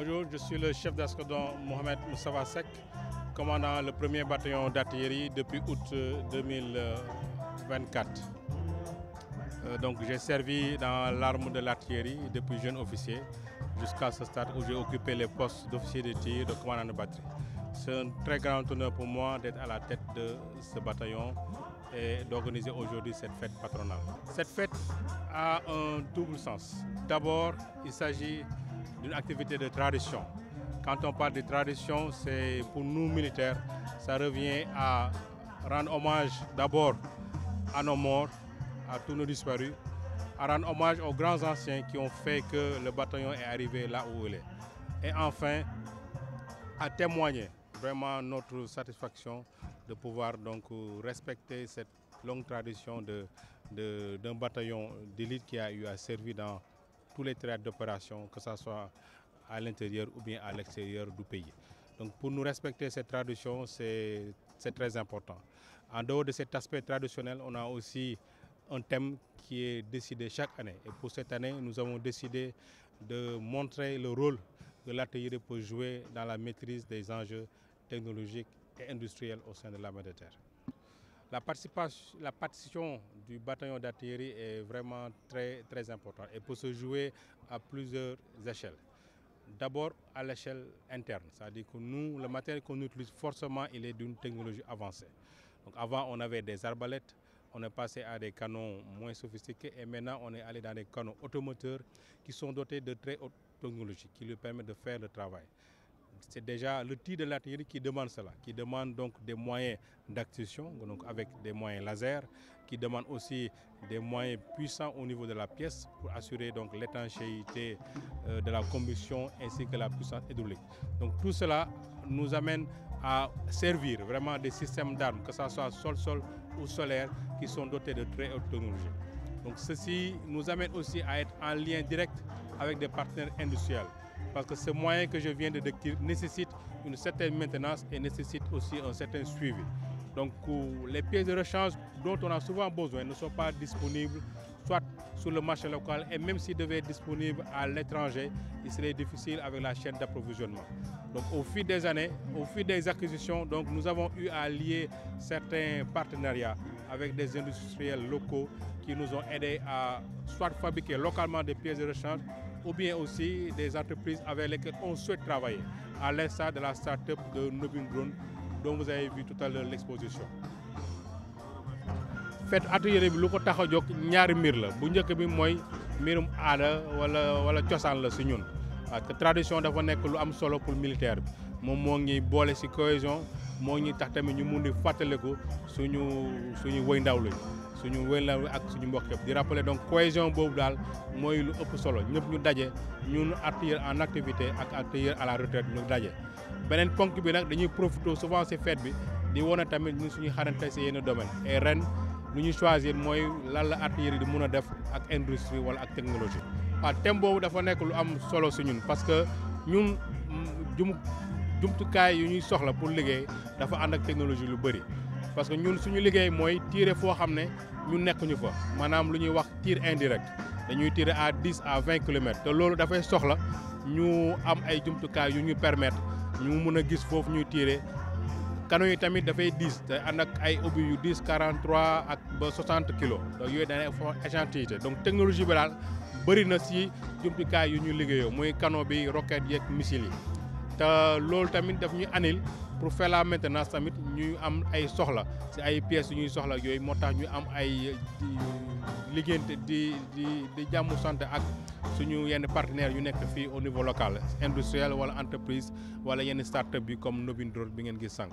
Bonjour, je suis le chef d'escadron Mohamed Moustapha Seck, commandant le 1er bataillon d'artillerie depuis août 2024. Donc j'ai servi dans l'arme de l'artillerie depuis jeune officier jusqu'à ce stade où j'ai occupé les postes d'officier de tir, de commandant de batterie. C'est un très grand honneur pour moi d'être à la tête de ce bataillon et d'organiser aujourd'hui cette fête patronale. Cette fête a un double sens. D'abord, il s'agit d'une activité de tradition. Quand on parle de tradition, c'est pour nous militaires, ça revient à rendre hommage d'abord à nos morts, à tous nos disparus, à rendre hommage aux grands anciens qui ont fait que le bataillon est arrivé là où il est. Et enfin, à témoigner vraiment notre satisfaction de pouvoir donc respecter cette longue tradition d'un bataillon d'élite qui a eu à servir dans tous les théâtres d'opération, que ce soit à l'intérieur ou bien à l'extérieur du pays. Donc pour nous respecter cette tradition, c'est très important. En dehors de cet aspect traditionnel, on a aussi un thème qui est décidé chaque année. Et pour cette année, nous avons décidé de montrer le rôle que l'artillerie peut jouer dans la maîtrise des enjeux technologiques et industriels au sein de l'armée de terre. La participation du bataillon d'artillerie est vraiment très importante et peut se jouer à plusieurs échelles. D'abord à l'échelle interne, c'est-à-dire que nous, le matériel qu'on utilise forcément, il est d'une technologie avancée. Donc avant, on avait des arbalètes, on est passé à des canons moins sophistiqués et maintenant on est allé dans des canons automoteurs qui sont dotés de très haute technologie, qui lui permettent de faire le travail. C'est déjà le tir de l'artillerie qui demande cela, qui demande donc des moyens d'acquisition, donc avec des moyens laser, qui demande aussi des moyens puissants au niveau de la pièce pour assurer donc l'étanchéité de la combustion ainsi que la puissance hydraulique. Donc tout cela nous amène à servir vraiment des systèmes d'armes, que ce soit sol-sol ou solaire, qui sont dotés de très haute technologie. Donc ceci nous amène aussi à être en lien direct avec des partenaires industriels. Parce que ce moyen que je viens de décrire nécessite une certaine maintenance et nécessite aussi un certain suivi. Donc les pièces de rechange dont on a souvent besoin ne sont pas disponibles soit sur le marché local et même s'ils devaient être disponibles à l'étranger, il serait difficile avec la chaîne d'approvisionnement. Donc au fil des années, au fil des acquisitions, donc, nous avons eu à lier certains partenariats avec des industriels locaux qui nous ont aidés à soit fabriquer localement des pièces de rechange ou bien aussi des entreprises avec lesquelles on souhaite travailler, à l'instar de la start-up de Novin Drone dont vous avez vu tout à l'heure l'exposition. Fête atelier bi lu ko tax a jóg ñaari mbir la bu njëkk bi mooy mbirum aada wala cosaan la si ñun parce que tradition dafa nekk lu am solo pour militaire bi moom moo ngi boole si cohésion moo ngi tax tamit ñu mun di fàttaliku suñu wëy ndaw lañ suñu wëy ndaw ak suñu mbokk yëpp di rappeler donc cohésion boobu daal mooy lu ëpp solo ñëpp ñu daje ñun artilleurs en activité ak artilleurs à la retraite ñu daje. beneen ponk bi nag dañuy profiter souvent si fête bi di wane tamit ñun suñu xarante si yenn domaine et ren lu ñu choisir mooy lan la artillerie di mun a def ak industrie wala ak technologie. waaw thème boobu dafa nekk lu am solo si ñun parce que ñun jumtukaay yu ñuy soxla pour liggéey dafa ànd ak technologie lu bëri parce que ñun suñu liggéey mooy tirer foo xam ne ñun nekkuñu fa maanaam lu ñuy wax tir indirect dañuy tirer à 10 à 20 kilomètres te loolu dafay soxla ñu am ay jumtukaay yu ñu permettre ñu mun a gis foofu ñuy tirer. Canon yi tamit dafay 10 te ànd ak ay obus yu 10 43 ak ba 60 kilos donc yooyu dañuy fa échantillité donc technologie bi daal bëri na si jumtukaay yu ñu liggéeyoo muy canon bi roquette yeeg missile yi te loolu tamit daf ñuy anil pour faire la maintenance tamit ñu am ay soxla si ay pièces yu ñuy soxla yooyu moo tax ñu am ay liggéeyante di jàmmu santé ak suñu yenn partenaires yu nekk fii au niveau local industriel wala entreprise wala yenn start-up bi comme Novin Drone bi ngeen gis sànq.